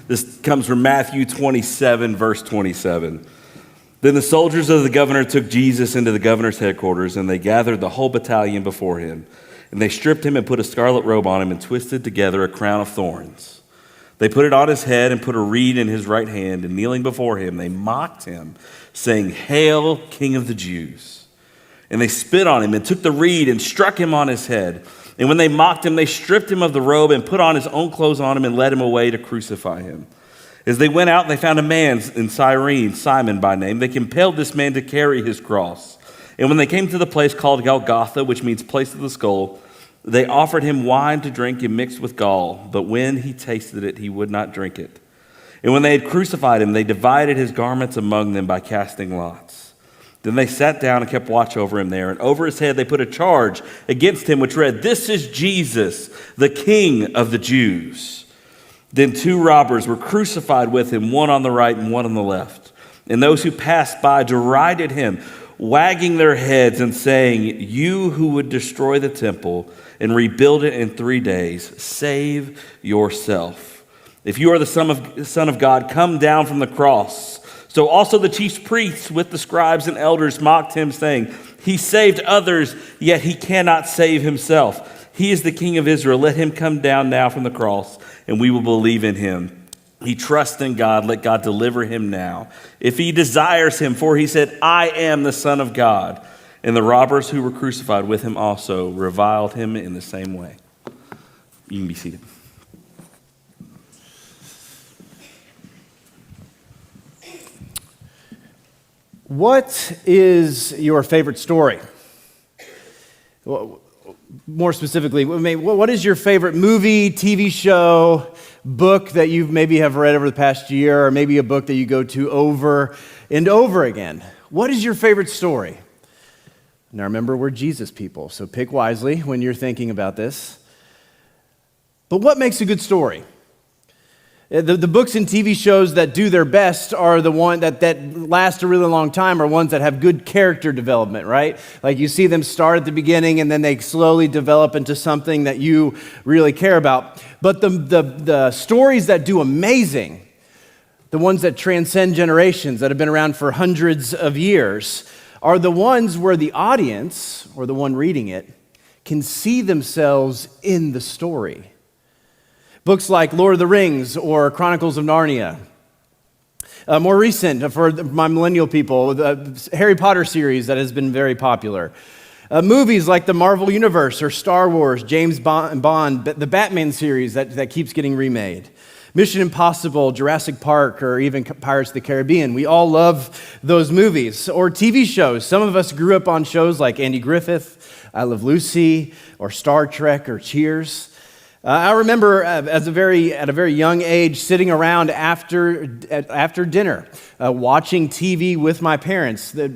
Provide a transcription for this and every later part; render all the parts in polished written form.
This comes from Matthew 27, verse 27. Then the soldiers of the governor took Jesus into the governor's headquarters, and they gathered the whole battalion before him. And they stripped him and put a scarlet robe on him and twisted together a crown of thorns. They put it on his head and put a reed in his right hand, and kneeling before him, they mocked him, saying, "Hail, King of the Jews." And they spit on him and took the reed and struck him on his head. And when they mocked him, they stripped him of the robe and put on his own clothes on him and led him away to crucify him. As they went out, they found a man in Cyrene, Simon by name. They compelled this man to carry his cross. And when they came to the place called Golgotha, which means place of the skull, they offered him wine to drink and mixed with gall. But when he tasted it, he would not drink it. And when they had crucified him, they divided his garments among them by casting lots. Then they sat down and kept watch over him there. And over his head they put a charge against him, which read, "This is Jesus, the King of the Jews." Then two robbers were crucified with him, one on the right and one on the left. And those who passed by derided him, wagging their heads and saying, "You who would destroy the temple and rebuild it in 3 days, save yourself. If you are the Son of God, come down from the cross." So also the chief priests with the scribes and elders mocked him, saying, "He saved others, yet he cannot save himself. He is the King of Israel. Let him come down now from the cross, and we will believe in him. He trusts in God. Let God deliver him now, if he desires him. For he said, 'I am the Son of God.'" And the robbers who were crucified with him also reviled him in the same way. You can be seated. What is your favorite story? Well, more specifically, what is your favorite movie, TV show, book that you maybe have read over the past year, or maybe a book that you go to over and over again? What is your favorite story? Now remember, we're Jesus people, so pick wisely when you're thinking about this. But what makes a good story? The books and TV shows that do their best are the one that last a really long time, are ones that have good character development, right? Like you see them start at the beginning and then they slowly develop into something that you really care about. But the stories that do amazing, the ones that transcend generations, that have been around for hundreds of years, are the ones where the audience, or the one reading it, can see themselves in the story. Books like Lord of the Rings or Chronicles of Narnia. More recent, for my millennial people, the Harry Potter series that has been very popular. Movies like the Marvel Universe or Star Wars, James Bond, the Batman series that keeps getting remade. Mission Impossible, Jurassic Park, or even Pirates of the Caribbean. We all love those movies. Or TV shows. Some of us grew up on shows like Andy Griffith, I Love Lucy, or Star Trek, or Cheers. I remember at a very young age sitting around after dinner, watching TV with my parents. The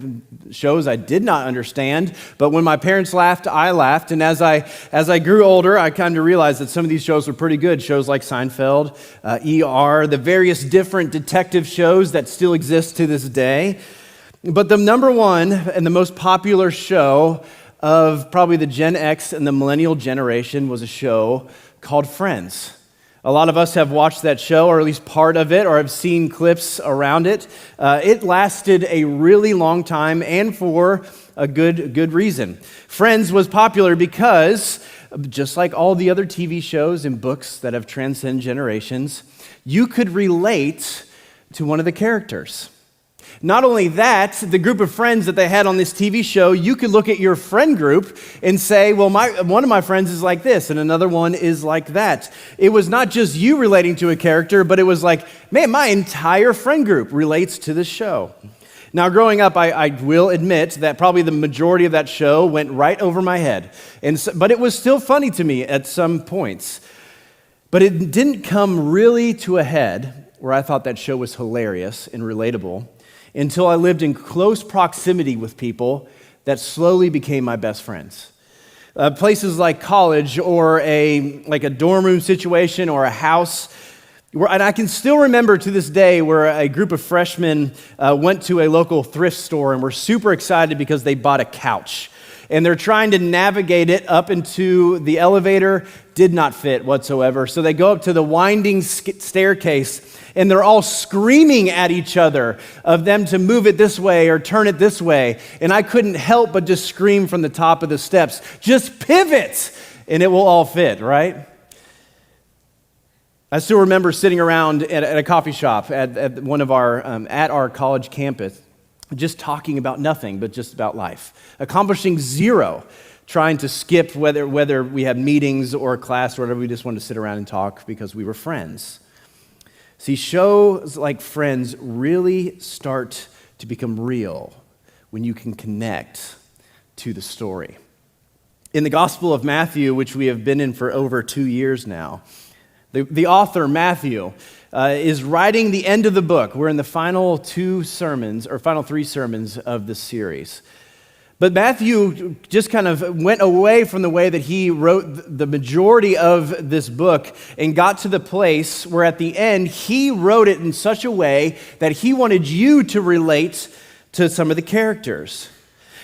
shows I did not understand, but when my parents laughed, I laughed. And as I grew older, I kind of realized that some of these shows were pretty good. Shows like Seinfeld, ER, the various different detective shows that still exist to this day. But the number one and the most popular show of probably the Gen X and the millennial generation was a show called Friends. A lot of us have watched that show, or at least part of it, or have seen clips around it. It lasted a really long time, and for a good reason. Friends was popular because, just like all the other TV shows and books that have transcended generations, you could relate to one of the characters. Not only that, the group of friends that they had on this TV show, you could look at your friend group and say, well, one of my friends is like this, and another one is like that. It was not just you relating to a character, but it was like, man, my entire friend group relates to this show. Now, growing up, I will admit that probably the majority of that show went right over my head, but it was still funny to me at some points. But it didn't come really to a head where I thought that show was hilarious and relatable until I lived in close proximity with people that slowly became my best friends. Places like college or a dorm room situation or a house. And I can still remember to this day where a group of freshmen went to a local thrift store and were super excited because they bought a couch. And they're trying to navigate it up into the elevator, did not fit whatsoever. So they go up to the winding staircase, and they're all screaming at each other of them to move it this way or turn it this way. And I couldn't help but just scream from the top of the steps, just pivot, and it will all fit, right? I still remember sitting around at a coffee shop at one of our college campus, just talking about nothing but just about life, accomplishing zero, trying to skip whether we had meetings or class or whatever. We just wanted to sit around and talk because we were friends. See, shows like Friends really start to become real when you can connect to the story. In the Gospel of Matthew, which we have been in for over 2 years now, the author, Matthew, is writing the end of the book. We're in the final 3 sermons of this series. But Matthew just kind of went away from the way that he wrote the majority of this book and got to the place where at the end he wrote it in such a way that he wanted you to relate to some of the characters.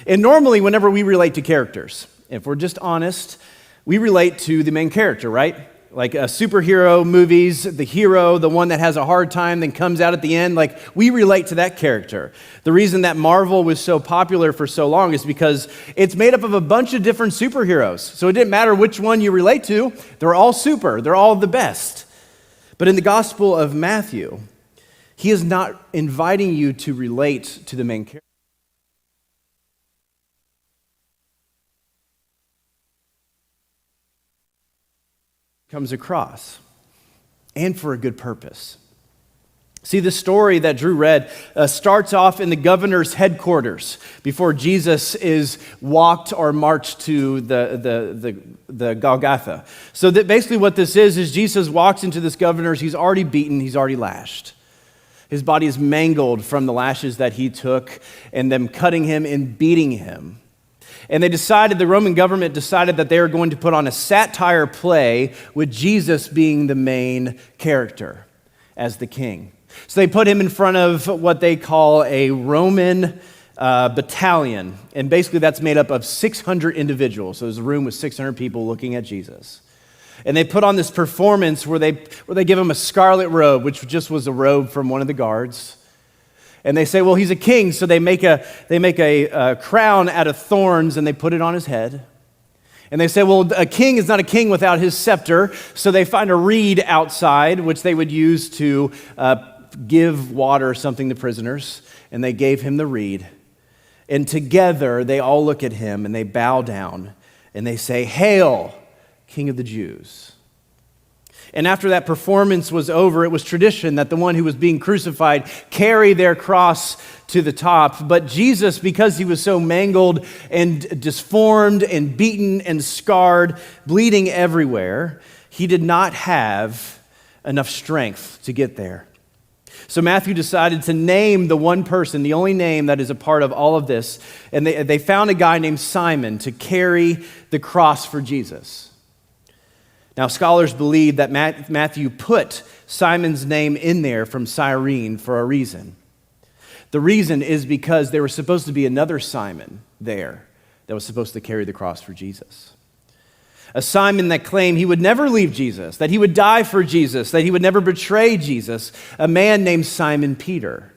And normally whenever we relate to characters, if we're just honest, we relate to the main character, right? Like superhero movies, the hero, the one that has a hard time, then comes out at the end, like we relate to that character. The reason that Marvel was so popular for so long is because it's made up of a bunch of different superheroes. So it didn't matter which one you relate to, they're all super, they're all the best. But in the Gospel of Matthew, he is not inviting you to relate to the main character. Comes across, and for a good purpose. See, the story that Drew read starts off in the governor's headquarters before Jesus is walked or marched to the Golgotha. So that basically what this is Jesus walks into this governor's, he's already beaten, he's already lashed. His body is mangled from the lashes that he took and them cutting him and beating him. And the Roman government decided that they were going to put on a satire play with Jesus being the main character as the king. So they put him in front of what they call a Roman battalion. And basically that's made up of 600 individuals. So there's a room with 600 people looking at Jesus. And they put on this performance where they give him a scarlet robe, which just was a robe from one of the guards. And they say, well, he's a king, so they make a crown out of thorns and they put it on his head. And they say, well, a king is not a king without his scepter, so they find a reed outside, which they would use to give water or something to prisoners, and they gave him the reed. And together, they all look at him and they bow down and they say, "Hail, King of the Jews." And after that performance was over, it was tradition that the one who was being crucified carry their cross to the top. But Jesus, because he was so mangled and disformed and beaten and scarred, bleeding everywhere, he did not have enough strength to get there. So Matthew decided to name the one person, the only name that is a part of all of this, and they found a guy named Simon to carry the cross for Jesus. Now, scholars believe that Matthew put Simon's name in there from Cyrene for a reason. The reason is because there was supposed to be another Simon there that was supposed to carry the cross for Jesus. A Simon that claimed he would never leave Jesus, that he would die for Jesus, that he would never betray Jesus, a man named Simon Peter.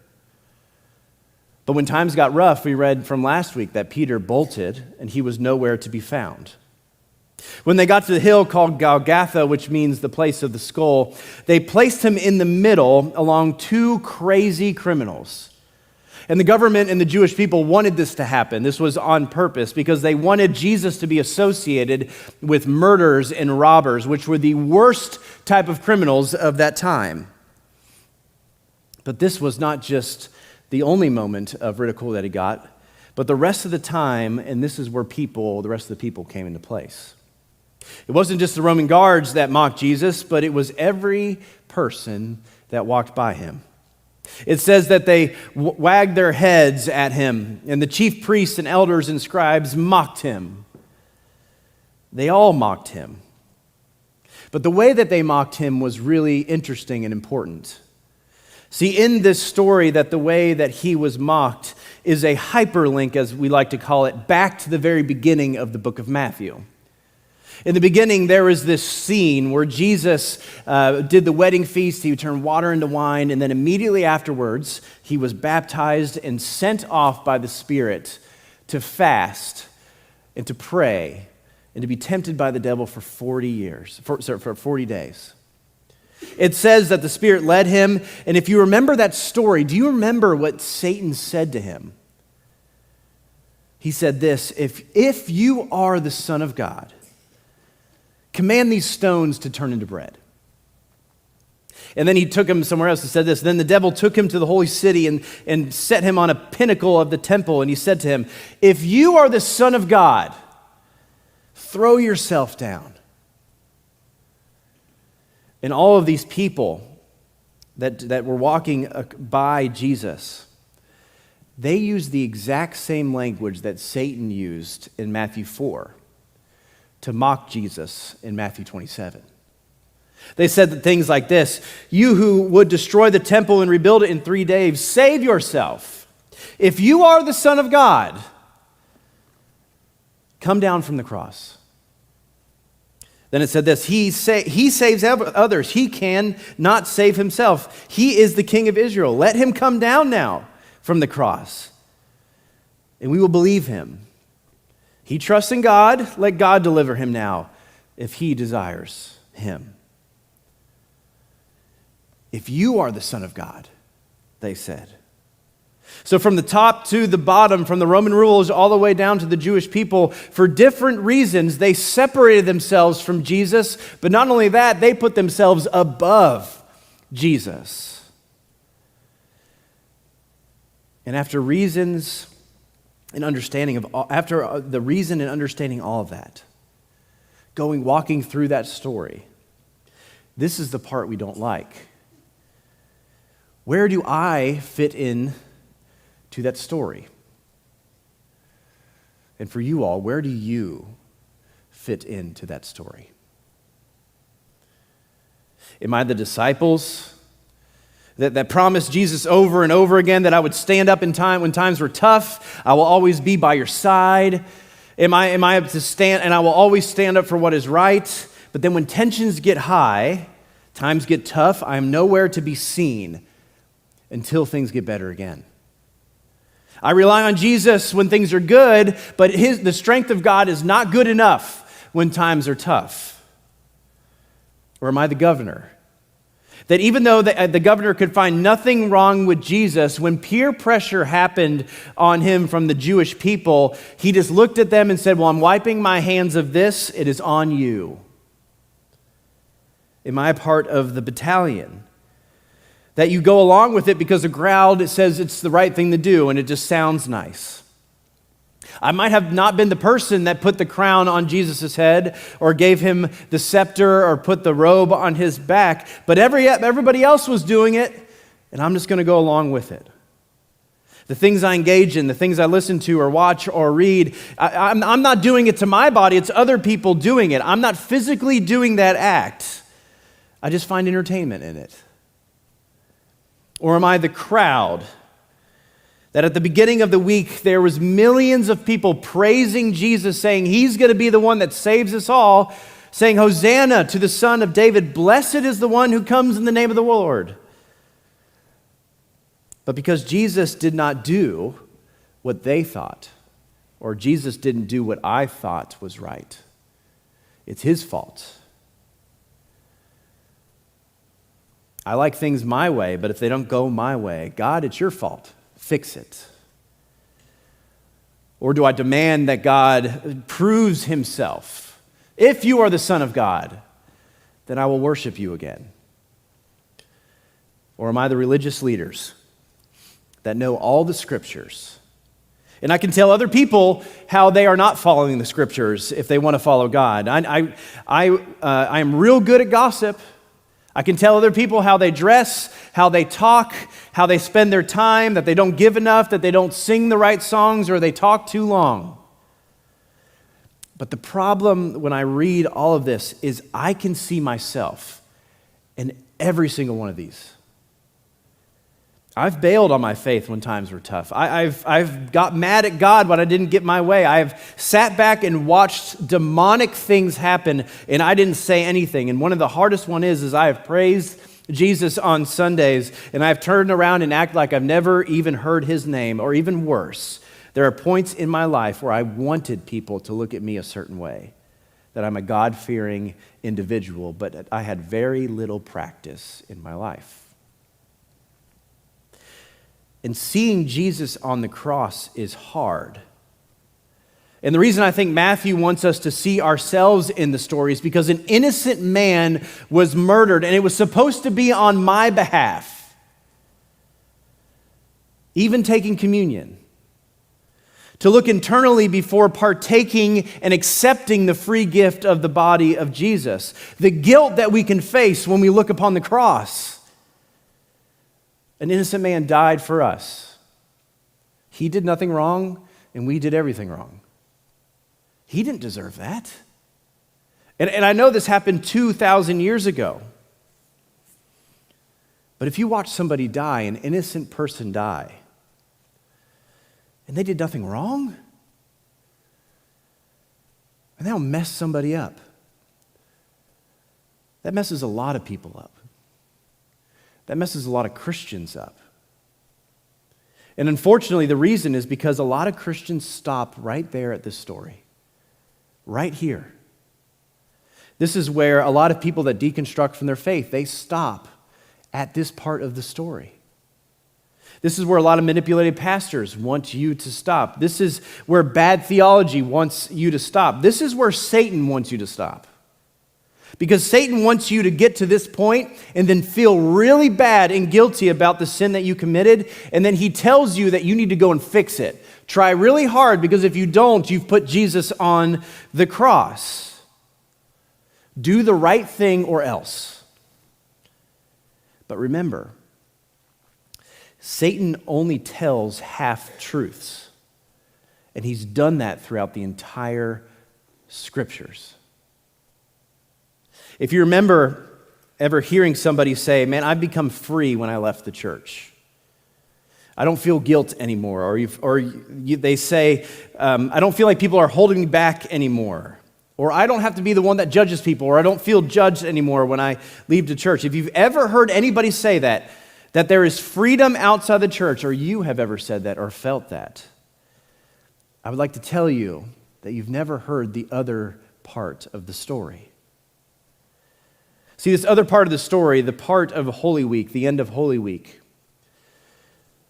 But when times got rough, we read from last week that Peter bolted and he was nowhere to be found. When they got to the hill called Golgotha, which means the place of the skull, they placed him in the middle along 2 crazy criminals. And the government and the Jewish people wanted this to happen. This was on purpose because they wanted Jesus to be associated with murderers and robbers, which were the worst type of criminals of that time. But this was not just the only moment of ridicule that he got, but the rest of the time, and this is where the rest of the people came into place. It wasn't just the Roman guards that mocked Jesus, but it was every person that walked by him. It says that they wagged their heads at him, and the chief priests and elders and scribes mocked him. They all mocked him. But the way that they mocked him was really interesting and important. See, in this story, that the way that he was mocked is a hyperlink, as we like to call it, back to the very beginning of the book of Matthew. In the beginning, there was this scene where Jesus did the wedding feast. He would turn water into wine, and then immediately afterwards, he was baptized and sent off by the Spirit to fast and to pray and to be tempted by the devil for 40 days. It says that the Spirit led him, and if you remember that story, do you remember what Satan said to him? He said this, if you are the Son of God, command these stones to turn into bread. And then he took him somewhere else and said this. Then the devil took him to the holy city and set him on a pinnacle of the temple. And he said to him, if you are the Son of God, throw yourself down. And all of these people that were walking by Jesus, they used the exact same language that Satan used in Matthew 4. To mock Jesus in Matthew 27. They said things like this, you who would destroy the temple and rebuild it in 3 days, save yourself. If you are the Son of God, come down from the cross. Then it said this, he saves others. He can not save himself. He is the King of Israel. Let him come down now from the cross, and we will believe him. He trusts in God. Let God deliver him now if he desires him. If you are the Son of God, they said. So from the top to the bottom, from the Roman rulers all the way down to the Jewish people, for different reasons, they separated themselves from Jesus. But not only that, they put themselves above Jesus. And after the reason and understanding all of that, walking through that story, this is the part we don't like. Where do I fit in to that story? And for you all, where do you fit into that story? Am I the disciples that promised Jesus over and over again that I would stand up in time when times were tough? I will always be by your side. Am I to stand, and I will always stand up for what is right? But then when tensions get high, times get tough, I am nowhere to be seen until things get better again. I rely on Jesus when things are good, but the strength of God is not good enough when times are tough. Or am I the governor? That even though the governor could find nothing wrong with Jesus, when peer pressure happened on him from the Jewish people, he just looked at them and said, well, I'm wiping my hands of this. It is on you. Am I a part of the battalion? That you go along with it because the crowd says it's the right thing to do and it just sounds nice. I might have not been the person that put the crown on Jesus' head or gave him the scepter or put the robe on his back, but everybody else was doing it, and I'm just going to go along with it. The things I engage in, the things I listen to or watch or read, I'm not doing it to my body, it's other people doing it. I'm not physically doing that act. I just find entertainment in it. Or am I the crowd? That at the beginning of the week, there was millions of people praising Jesus, saying he's going to be the one that saves us all, saying, Hosanna to the Son of David, blessed is the one who comes in the name of the Lord. But because Jesus did not do what they thought, or Jesus didn't do what I thought was right, it's his fault. I like things my way, but if they don't go my way, God, it's your fault. Fix it. Or do I demand that God proves himself? If you are the Son of God, then I will worship you again. Or am I the religious leaders that know all the scriptures? And I can tell other people how they are not following the scriptures if they want to follow God. I am real good at gossip. I can tell other people how they dress, how they talk, how they spend their time, that they don't give enough, that they don't sing the right songs, or they talk too long. But the problem when I read all of this is I can see myself in every single one of these. I've bailed on my faith when times were tough. I've got mad at God when I didn't get my way. I've sat back and watched demonic things happen, and I didn't say anything. And one of the hardest one is I have praised Jesus on Sundays, and I've turned around and acted like I've never even heard his name, or even worse. There are points in my life where I wanted people to look at me a certain way, that I'm a God-fearing individual, but I had very little practice in my life. And seeing Jesus on the cross is hard. And the reason I think Matthew wants us to see ourselves in the story is because an innocent man was murdered, and it was supposed to be on my behalf. Even taking communion. To look internally before partaking and accepting the free gift of the body of Jesus. The guilt that we can face when we look upon the cross. An innocent man died for us. He did nothing wrong, and we did everything wrong. He didn't deserve that. And I know this happened 2,000 years ago. But if you watch somebody die, an innocent person die, and they did nothing wrong, and that'll mess somebody up. That messes a lot of people up. That messes a lot of Christians up. And unfortunately, the reason is because a lot of Christians stop right there at this story. Right here. This is where a lot of people that deconstruct from their faith, they stop at this part of the story. This is where a lot of manipulated pastors want you to stop. This is where bad theology wants you to stop. This is where Satan wants you to stop. Because Satan wants you to get to this point and then feel really bad and guilty about the sin that you committed, and then he tells you that you need to go and fix it. Try really hard, because if you don't, you've put Jesus on the cross. Do the right thing or else. But remember, Satan only tells half-truths, and he's done that throughout the entire Scriptures. If you remember ever hearing somebody say, man, I've become free when I left the church. I don't feel guilt anymore. They say, I don't feel like people are holding me back anymore. Or I don't have to be the one that judges people. Or I don't feel judged anymore when I leave the church. If you've ever heard anybody say that there is freedom outside the church, or you have ever said that or felt that, I would like to tell you that you've never heard the other part of the story. See, this other part of the story, the part of Holy Week, the end of Holy Week,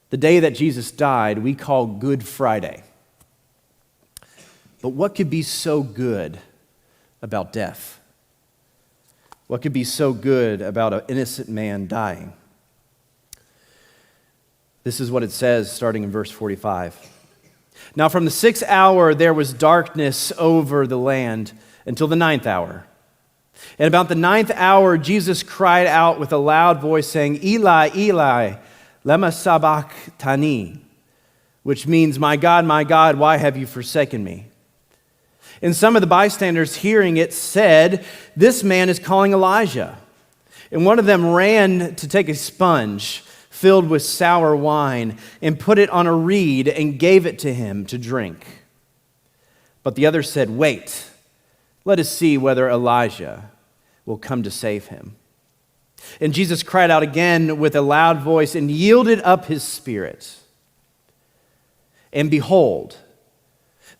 the day that Jesus died, we call Good Friday. But what could be so good about death? What could be so good about an innocent man dying? This is what it says, starting in verse 45. Now from the 6th hour there was darkness over the land until the 9th hour. And about the 9th hour, Jesus cried out with a loud voice, saying, Eli, Eli, lema sabachthani, which means, my God, why have you forsaken me? And some of the bystanders hearing it said, this man is calling Elijah. And one of them ran to take a sponge filled with sour wine and put it on a reed and gave it to him to drink. But the other said, wait. Let us see whether Elijah will come to save him. And Jesus cried out again with a loud voice and yielded up his spirit. And behold,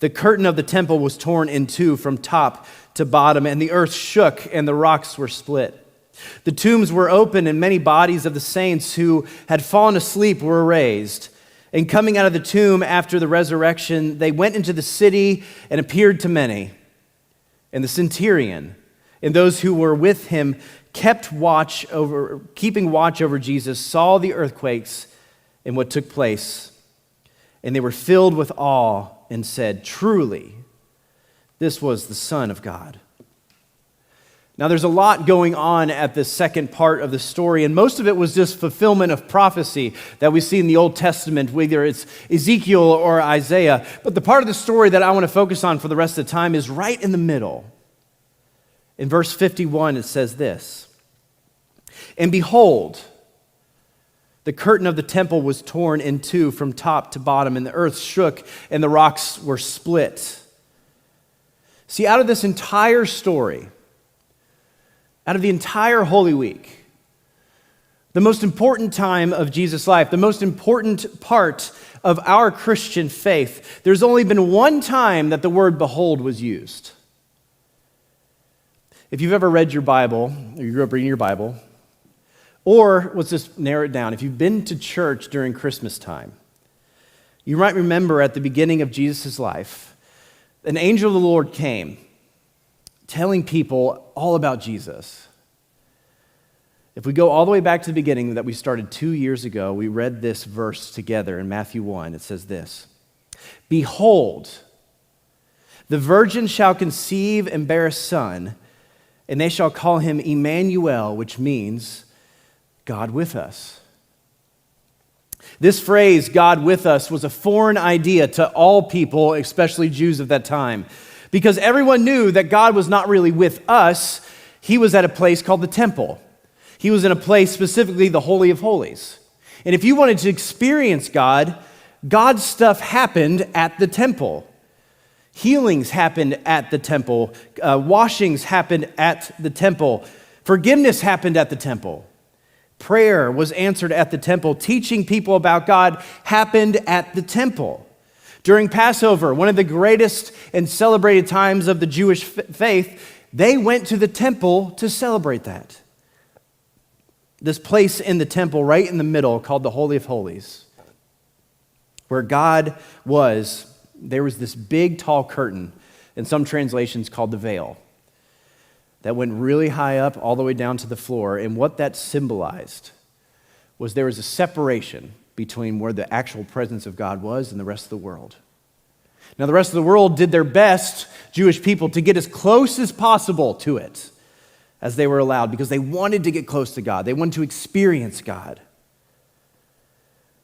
the curtain of the temple was torn in two from top to bottom, and the earth shook and the rocks were split. The tombs were open, and many bodies of the saints who had fallen asleep were raised. And coming out of the tomb after the resurrection, they went into the city and appeared to many. And the centurion and those who were with him keeping watch over Jesus, saw the earthquakes and what took place. And they were filled with awe and said, truly, this was the Son of God. Now, there's a lot going on at the second part of the story, and most of it was just fulfillment of prophecy that we see in the Old Testament, whether it's Ezekiel or Isaiah. But the part of the story that I want to focus on for the rest of the time is right in the middle. In verse 51, it says this, and behold, The curtain of the temple was torn in two from top to bottom, and the earth shook, and the rocks were split. See, out of this entire story, out of the entire Holy Week, the most important time of Jesus' life, the most important part of our Christian faith, there's only been one time that the word behold was used. If you've ever read your Bible, or you grew up reading your Bible, or let's just narrow it down, if you've been to church during Christmas time, you might remember at the beginning of Jesus' life, an angel of the Lord came telling people all about Jesus. If we go all the way back to the beginning that we started 2 years ago, we read this verse together in Matthew 1. It says this, "Behold, the virgin shall conceive and bear a son, and they shall call him Emmanuel," which means God with us. This phrase, God with us, was a foreign idea to all people, especially Jews of that time, because everyone knew that God was not really with us. He was at a place called the temple. He was in a place, specifically the Holy of Holies. And if you wanted to experience God, God's stuff happened at the temple. Healings happened at the temple. Washings happened at the temple. Forgiveness happened at the temple. Prayer was answered at the temple. Teaching people about God happened at the temple. During Passover, one of the greatest and celebrated times of the Jewish faith, they went to the temple to celebrate that. This place in the temple, right in the middle, called the Holy of Holies, where God was, there was this big, tall curtain, in some translations called the veil, that went really high up all the way down to the floor. And what that symbolized was there was a separation between where the actual presence of God was and the rest of the world. Now, the rest of the world did their best, Jewish people, to get as close as possible to it as they were allowed, because they wanted to get close to God. They wanted to experience God.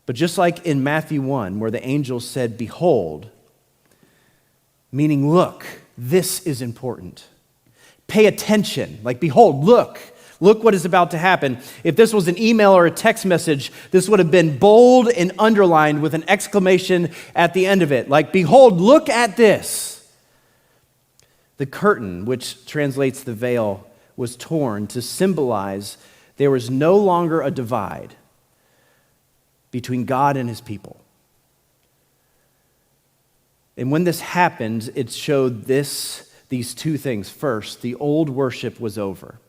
But just like in Matthew 1, where the angel said, "Behold," meaning look, this is important. Pay attention, like behold, look what is about to happen. If this was an email or a text message, this would have been bold and underlined with an exclamation at the end of it, like behold, look at this. The curtain, which translates the veil, was torn to symbolize there was no longer a divide between God and his people. And when this happened, it showed these two things. First, the old worship was over.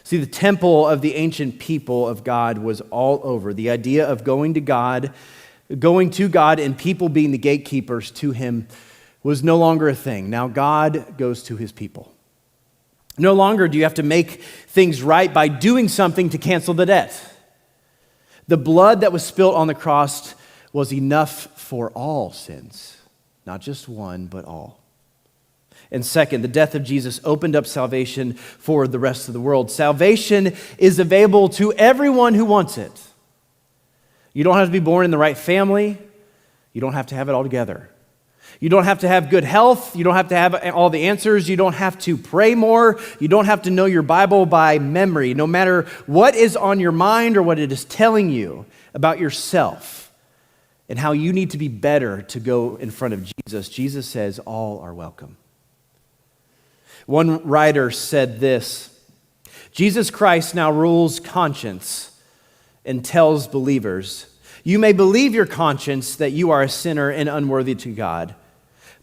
See, the temple of the ancient people of God was all over. The idea of going to God and people being the gatekeepers to him was no longer a thing. Now God goes to his people. No longer do you have to make things right by doing something to cancel the debt. The blood that was spilt on the cross was enough for all sins, not just one, but all. And second, the death of Jesus opened up salvation for the rest of the world. Salvation is available to everyone who wants it. You don't have to be born in the right family. You don't have to have it all together. You don't have to have good health. You don't have to have all the answers. You don't have to pray more. You don't have to know your Bible by memory. No matter what is on your mind or what it is telling you about yourself and how you need to be better to go in front of Jesus, Jesus says all are welcome. One writer said this, Jesus Christ now rules conscience and tells believers, you may believe your conscience that you are a sinner and unworthy to God,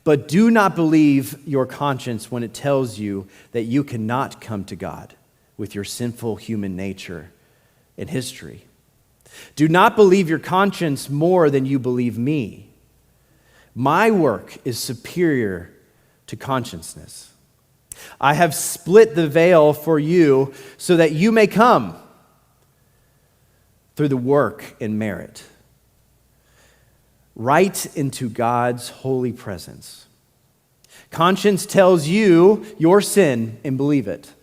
but do not believe your conscience when it tells you that you cannot come to God with your sinful human nature and history. Do not believe your conscience more than you believe me. My work is superior to consciousness. I have split the veil for you so that you may come through the work and merit right into God's holy presence. Conscience tells you your sin and believe it.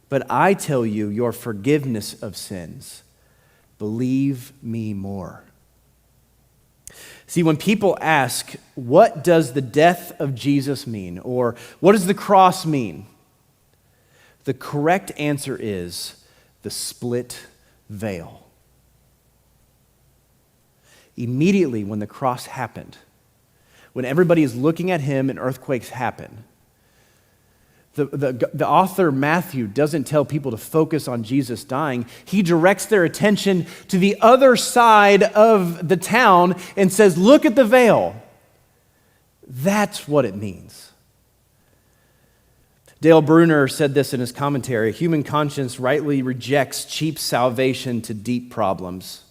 But I tell you your forgiveness of sins. Believe me more. See, when people ask, what does the death of Jesus mean? Or what does the cross mean? The correct answer is the split veil. Immediately when the cross happened, when everybody is looking at him and earthquakes happen, the author Matthew doesn't tell people to focus on Jesus dying. He directs their attention to the other side of the town and says, look at the veil. That's what it means. Dale Bruner said this in his commentary: human conscience rightly rejects cheap salvation to deep problems.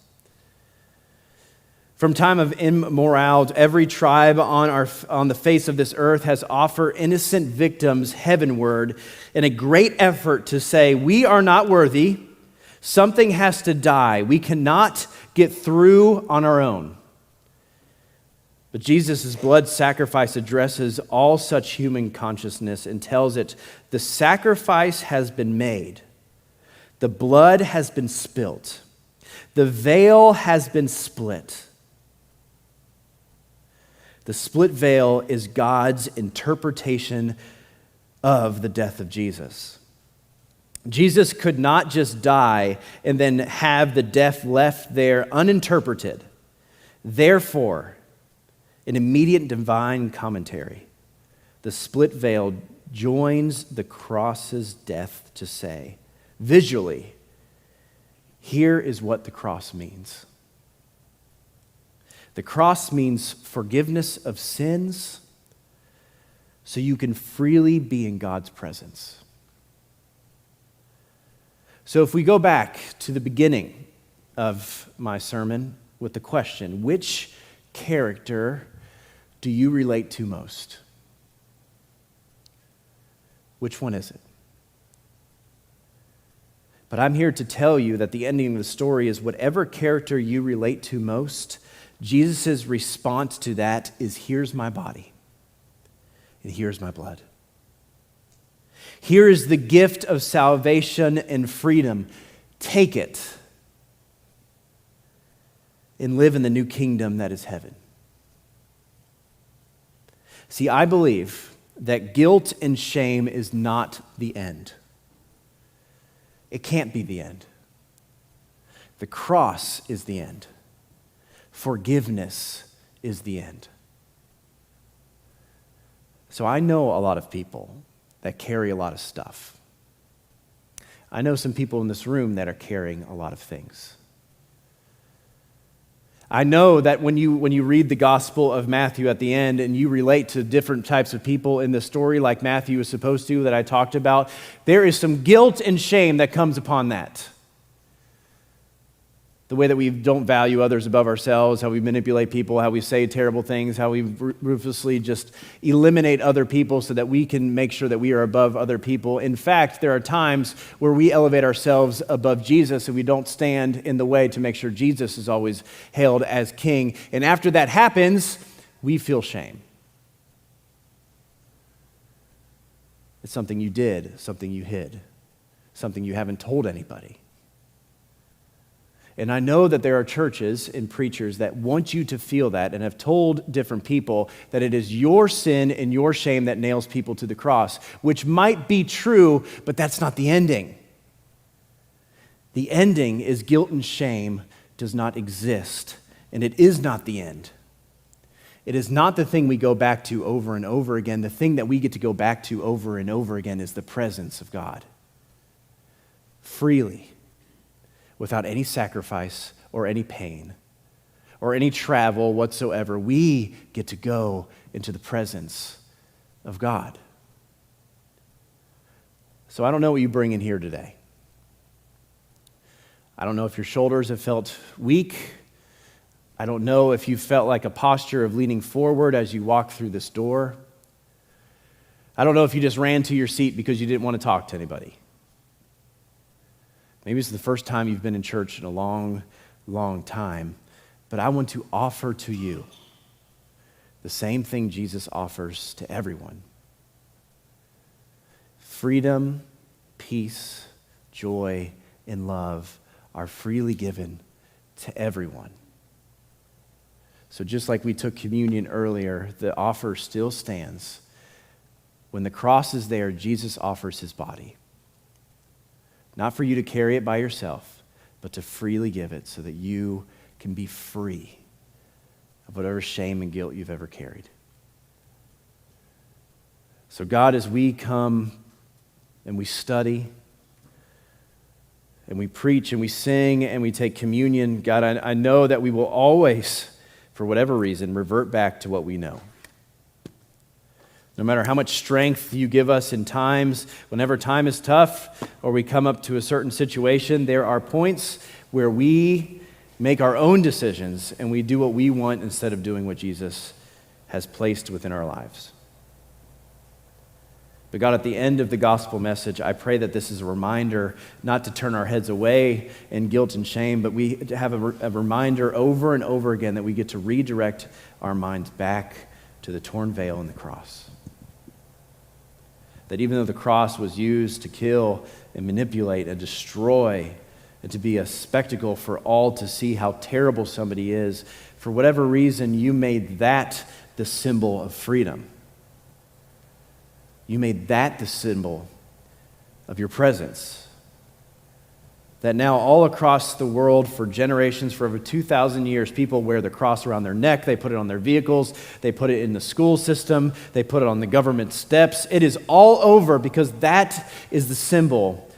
From time of immorality, every tribe on the face of this earth has offered innocent victims heavenward in a great effort to say, we are not worthy, something has to die, we cannot get through on our own. But Jesus' blood sacrifice addresses all such human consciousness and tells it, the sacrifice has been made, the blood has been spilt, the veil has been split. The split veil is God's interpretation of the death of Jesus. Jesus could not just die and then have the death left there uninterpreted. Therefore, in immediate divine commentary, the split veil joins the cross's death to say, visually, here is what the cross means. The cross means forgiveness of sins so you can freely be in God's presence. So if we go back to the beginning of my sermon with the question, which character do you relate to most? Which one is it? But I'm here to tell you that the ending of the story is whatever character you relate to most, Jesus' response to that is, here's my body, and here's my blood. Here is the gift of salvation and freedom. Take it and live in the new kingdom that is heaven. See, I believe that guilt and shame is not the end. It can't be the end. The cross is the end. Forgiveness is the end. So I know a lot of people that carry a lot of stuff. I know some people in this room that are carrying a lot of things. I know that when you read the Gospel of Matthew at the end and you relate to different types of people in the story like Matthew is supposed to, that I talked about, there is some guilt and shame that comes upon that. The way that we don't value others above ourselves, how we manipulate people, how we say terrible things, how we ruthlessly just eliminate other people so that we can make sure that we are above other people. In fact, there are times where we elevate ourselves above Jesus and we don't stand in the way to make sure Jesus is always hailed as king. And after that happens, we feel shame. It's something you did, something you hid, something you haven't told anybody. And I know that there are churches and preachers that want you to feel that and have told different people that it is your sin and your shame that nails people to the cross, which might be true, but that's not the ending. The ending is guilt and shame does not exist, and it is not the end. It is not the thing we go back to over and over again. The thing that we get to go back to over and over again is the presence of God. Freely. Without any sacrifice or any pain or any travel whatsoever, we get to go into the presence of God. So I don't know what you bring in here today. I don't know if your shoulders have felt weak. I don't know if you felt like a posture of leaning forward as you walk through this door. I don't know if you just ran to your seat because you didn't want to talk to anybody. Maybe it's the first time you've been in church in a long, long time, but I want to offer to you the same thing Jesus offers to everyone. Freedom, peace, joy, and love are freely given to everyone. So just like we took communion earlier, the offer still stands. When the cross is there, Jesus offers his body. Not for you to carry it by yourself, but to freely give it so that you can be free of whatever shame and guilt you've ever carried. So God, as we come and we study and we preach and we sing and we take communion, God, I know that we will always, for whatever reason, revert back to what we know. No matter how much strength you give us in times, whenever time is tough or we come up to a certain situation, there are points where we make our own decisions and we do what we want instead of doing what Jesus has placed within our lives. But God, at the end of the gospel message, I pray that this is a reminder not to turn our heads away in guilt and shame, but we have a reminder over and over again that we get to redirect our minds back to the torn veil and the cross. That even though the cross was used to kill and manipulate and destroy and to be a spectacle for all to see how terrible somebody is, for whatever reason, you made that the symbol of freedom. You made that the symbol of your presence. That now all across the world for generations, for over 2,000 years, people wear the cross around their neck, they put it on their vehicles, they put it in the school system, they put it on the government steps. It is all over because that is the symbol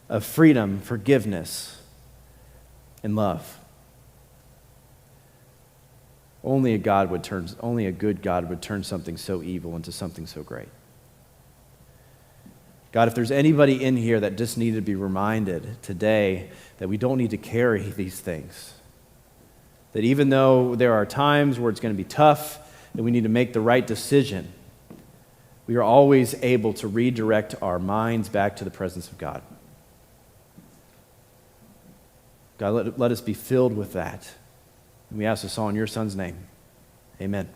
of freedom, forgiveness, and love. Only a good God would turn something so evil into something so great. God, if there's anybody in here that just needed to be reminded today that we don't need to carry these things, that even though there are times where it's going to be tough and we need to make the right decision, we are always able to redirect our minds back to the presence of God. God, let us be filled with that. And we ask this all in your Son's name. Amen.